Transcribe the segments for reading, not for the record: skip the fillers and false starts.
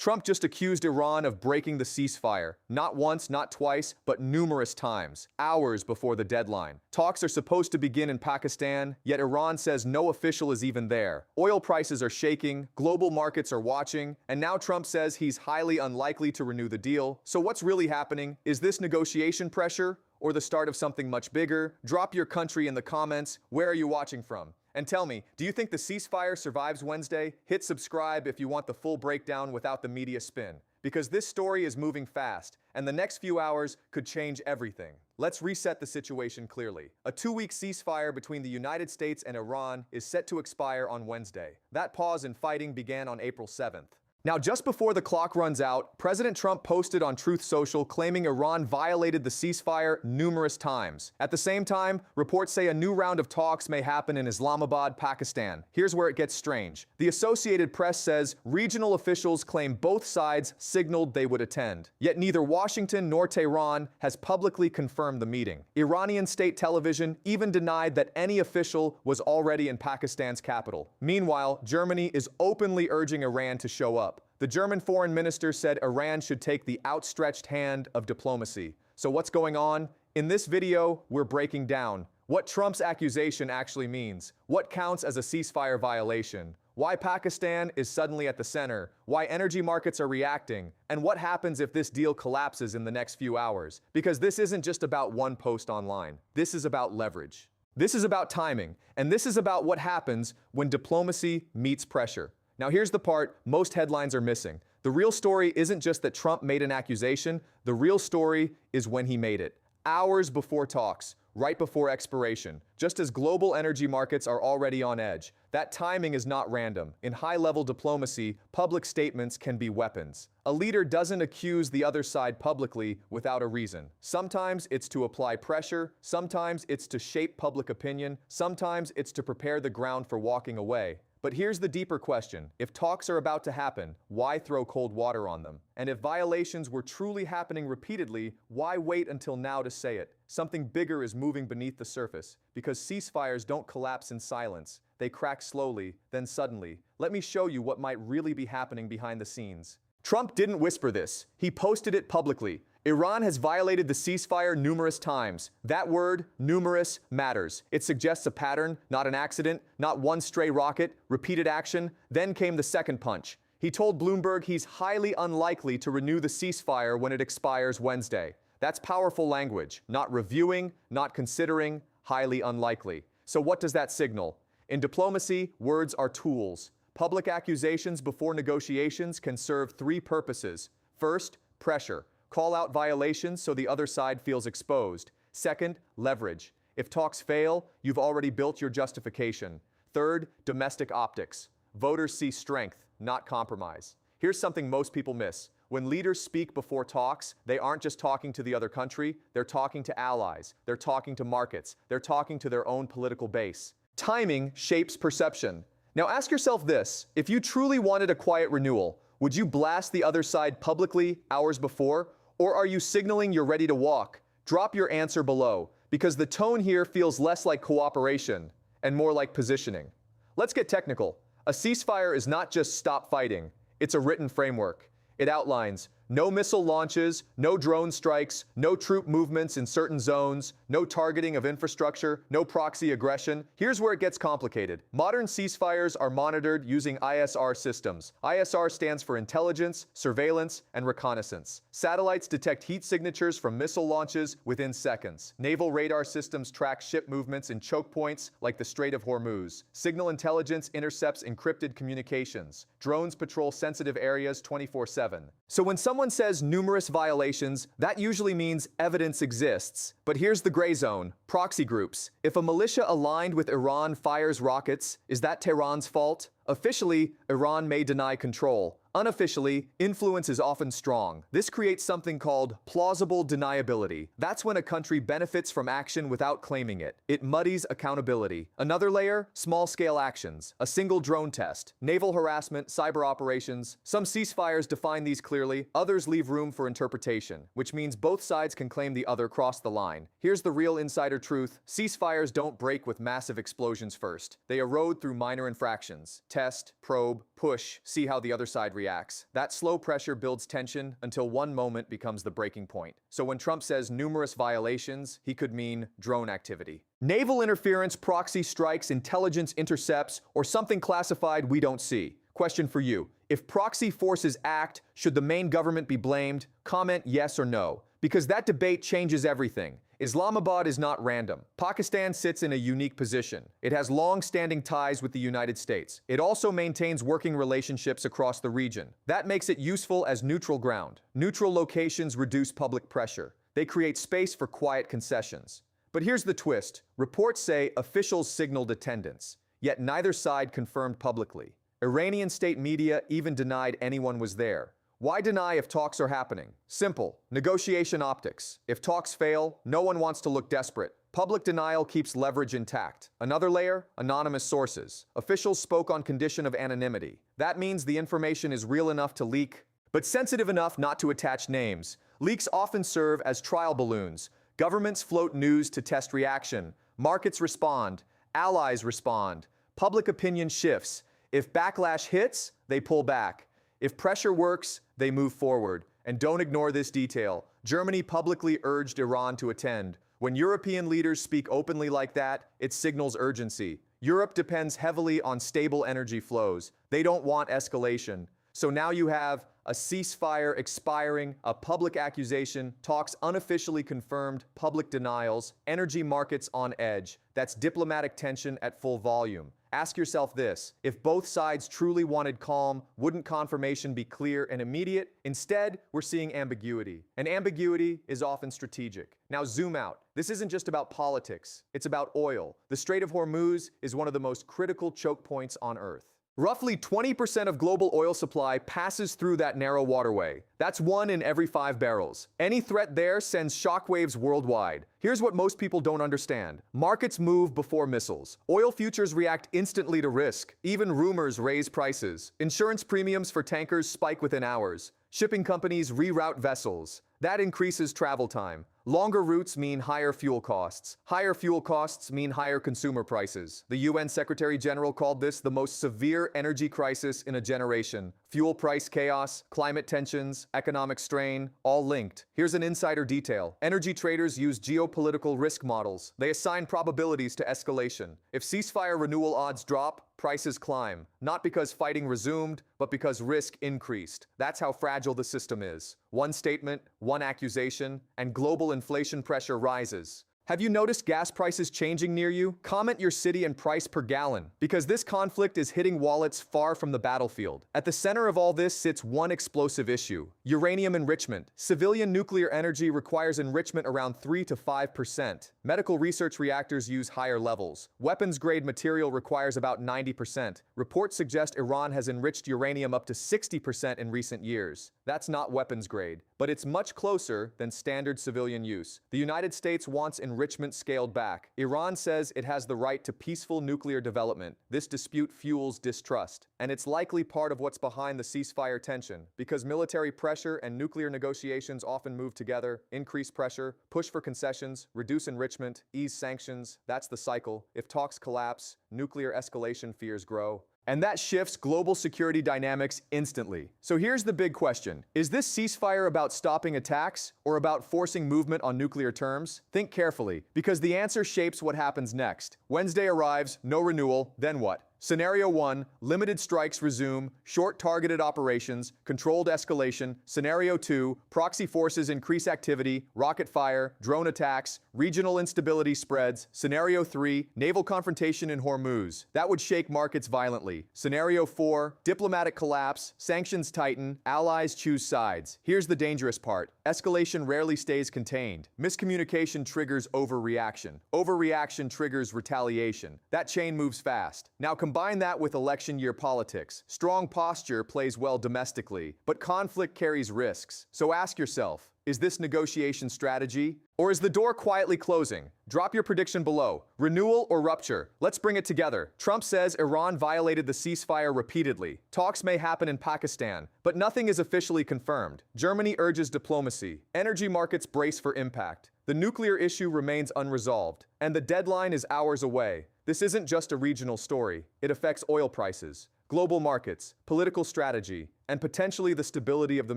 Trump just accused Iran of breaking the ceasefire, not once, not twice, but numerous times, hours before the deadline. Talks are supposed to begin in Pakistan, yet Iran says no official is even there. Oil prices are shaking, global markets are watching, and now Trump says he's highly unlikely to renew the deal. So what's really happening? Is this negotiation pressure or the start of something much bigger? Drop your country in the comments. Where are you watching from? And tell me, do you think the ceasefire survives Wednesday? Hit subscribe if you want the full breakdown without the media spin. Because this story is moving fast, and the next few hours could change everything. Let's reset the situation clearly. A 2-week ceasefire between the United States and Iran is set to expire on Wednesday. That pause in fighting began on April 7th. Now, just before the clock runs out, President Trump posted on Truth Social claiming Iran violated the ceasefire numerous times. At the same time, reports say a new round of talks may happen in Islamabad, Pakistan. Here's where it gets strange. The Associated Press says regional officials claim both sides signaled they would attend. Yet neither Washington nor Tehran has publicly confirmed the meeting. Iranian state television even denied that any official was already in Pakistan's capital. Meanwhile, Germany is openly urging Iran to show up. The German foreign minister said Iran should take the outstretched hand of diplomacy. So what's going on? In this video, we're breaking down what Trump's accusation actually means, what counts as a ceasefire violation, why Pakistan is suddenly at the center, why energy markets are reacting, and what happens if this deal collapses in the next few hours. Because this isn't just about one post online. This is about leverage. This is about timing, and this is about what happens when diplomacy meets pressure. Now here's the part most headlines are missing. The real story isn't just that Trump made an accusation, the real story is when he made it. Hours before talks, right before expiration, just as global energy markets are already on edge. That timing is not random. In high-level diplomacy, public statements can be weapons. A leader doesn't accuse the other side publicly without a reason. Sometimes it's to apply pressure, sometimes it's to shape public opinion, sometimes it's to prepare the ground for walking away. But here's the deeper question. If talks are about to happen, why throw cold water on them? And if violations were truly happening repeatedly, why wait until now to say it? Something bigger is moving beneath the surface, because ceasefires don't collapse in silence. They crack slowly, then suddenly. Let me show you what might really be happening behind the scenes. Trump didn't whisper this. He posted it publicly. Iran has violated the ceasefire numerous times. That word, numerous, matters. It suggests a pattern, not an accident, not one stray rocket, repeated action. Then came the second punch. He told Bloomberg he's highly unlikely to renew the ceasefire when it expires Wednesday. That's powerful language. Not reviewing, not considering, highly unlikely. So what does that signal? In diplomacy, words are tools. Public accusations before negotiations can serve 3 purposes. First, pressure. Call out violations so the other side feels exposed. Second, leverage. If talks fail, you've already built your justification. Third, domestic optics. Voters see strength, not compromise. Here's something most people miss. When leaders speak before talks, they aren't just talking to the other country, they're talking to allies, they're talking to markets, they're talking to their own political base. Timing shapes perception. Now ask yourself this, if you truly wanted a quiet renewal, would you blast the other side publicly hours before? Or are you signaling you're ready to walk? Drop your answer below, because the tone here feels less like cooperation and more like positioning. Let's get technical. A ceasefire is not just stop fighting, it's a written framework. It outlines no missile launches, no drone strikes, no troop movements in certain zones, no targeting of infrastructure, no proxy aggression. Here's where it gets complicated. Modern ceasefires are monitored using ISR systems. ISR stands for intelligence, surveillance, and reconnaissance. Satellites detect heat signatures from missile launches within seconds. Naval radar systems track ship movements in choke points like the Strait of Hormuz. Signal intelligence intercepts encrypted communications. Drones patrol sensitive areas 24/7. So when someone says numerous violations, that usually means evidence exists. But here's the gray zone, proxy groups. If a militia aligned with Iran fires rockets, is that Tehran's fault? Officially, Iran may deny control. Unofficially, influence is often strong. This creates something called plausible deniability. That's when a country benefits from action without claiming it. It muddies accountability. Another layer, small-scale actions. A single drone test, naval harassment, cyber operations. Some ceasefires define these clearly, others leave room for interpretation, which means both sides can claim the other crossed the line. Here's the real insider truth. Ceasefires don't break with massive explosions first. They erode through minor infractions. Test, probe, push, see how the other side reacts. That slow pressure builds tension until one moment becomes the breaking point. So when Trump says numerous violations, he could mean drone activity. Naval interference, proxy strikes, intelligence intercepts, or something classified we don't see. Question for you. If proxy forces act, should the main government be blamed? Comment yes or no, because that debate changes everything. Islamabad is not random. Pakistan sits in a unique position. It has long-standing ties with the United States. It also maintains working relationships across the region. That makes it useful as neutral ground. Neutral locations reduce public pressure. They create space for quiet concessions. But here's the twist. Reports say officials signaled attendance, yet neither side confirmed publicly. Iranian state media even denied anyone was there. Why deny if talks are happening? Simple. Negotiation optics. If talks fail, no one wants to look desperate. Public denial keeps leverage intact. Another layer? Anonymous sources. Officials spoke on condition of anonymity. That means the information is real enough to leak, but sensitive enough not to attach names. Leaks often serve as trial balloons. Governments float news to test reaction. Markets respond. Allies respond. Public opinion shifts. If backlash hits, they pull back. If pressure works, they move forward. And don't ignore this detail. Germany publicly urged Iran to attend. When European leaders speak openly like that, it signals urgency. Europe depends heavily on stable energy flows. They don't want escalation. So now you have a ceasefire expiring, a public accusation, talks unofficially confirmed, public denials, energy markets on edge. That's diplomatic tension at full volume. Ask yourself this: if both sides truly wanted calm, wouldn't confirmation be clear and immediate? Instead, we're seeing ambiguity. And ambiguity is often strategic. Now zoom out. This isn't just about politics. It's about oil. The Strait of Hormuz is one of the most critical choke points on Earth. Roughly 20% of global oil supply passes through that narrow waterway. That's 1 in every 5 barrels. Any threat there sends shockwaves worldwide. Here's what most people don't understand. Markets move before missiles. Oil futures react instantly to risk. Even rumors raise prices. Insurance premiums for tankers spike within hours. Shipping companies reroute vessels. That increases travel time. Longer routes mean higher fuel costs. Higher fuel costs mean higher consumer prices. The UN Secretary General called this the most severe energy crisis in a generation. Fuel price chaos, climate tensions, economic strain, all linked. Here's an insider detail. Energy traders use geopolitical risk models. They assign probabilities to escalation. If ceasefire renewal odds drop, prices climb. Not because fighting resumed, but because risk increased. That's how fragile the system is. One statement, one accusation, and global inflation pressure rises. Have you noticed gas prices changing near you? Comment your city and price per gallon, because this conflict is hitting wallets far from the battlefield. At the center of all this sits one explosive issue: uranium enrichment. Civilian nuclear energy requires enrichment around 3 to 5%. Medical research reactors use higher levels. Weapons-grade material requires about 90%. Reports suggest Iran has enriched uranium up to 60% in recent years. That's not weapons-grade, but it's much closer than standard civilian use. The United States wants enrichment scaled back. Iran says it has the right to peaceful nuclear development. This dispute fuels distrust, and it's likely part of what's behind the ceasefire tension, because military pressure and nuclear negotiations often move together. Increase pressure, push for concessions, reduce enrichment, ease sanctions. That's the cycle. If talks collapse, nuclear escalation fears grow. And that shifts global security dynamics instantly. So here's the big question. Is this ceasefire about stopping attacks or about forcing movement on nuclear terms? Think carefully, because the answer shapes what happens next. Wednesday arrives, no renewal, then what? Scenario 1, limited strikes resume, short targeted operations, controlled escalation. Scenario 2, proxy forces increase activity, rocket fire, drone attacks, regional instability spreads. Scenario 3, naval confrontation in Hormuz. That would shake markets violently. Scenario 4, diplomatic collapse, sanctions tighten, allies choose sides. Here's the dangerous part. Escalation rarely stays contained. Miscommunication triggers overreaction. Overreaction triggers retaliation. That chain moves fast. Now combine that with election year politics. Strong posture plays well domestically, but conflict carries risks. So ask yourself, is this negotiation strategy? Or is the door quietly closing? Drop your prediction below. Renewal or rupture? Let's bring it together. Trump says Iran violated the ceasefire repeatedly. Talks may happen in Pakistan, but nothing is officially confirmed. Germany urges diplomacy. Energy markets brace for impact. The nuclear issue remains unresolved, and the deadline is hours away. This isn't just a regional story. It affects oil prices, Global markets, political strategy, and potentially the stability of the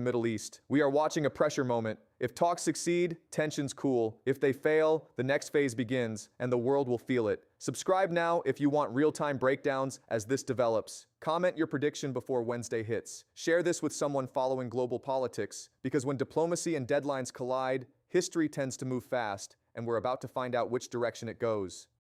Middle East. We are watching a pressure moment. If talks succeed, tensions cool. If they fail, the next phase begins, and the world will feel it. Subscribe now if you want real-time breakdowns as this develops. Comment your prediction before Wednesday hits. Share this with someone following global politics, because when diplomacy and deadlines collide, history tends to move fast, and we're about to find out which direction it goes.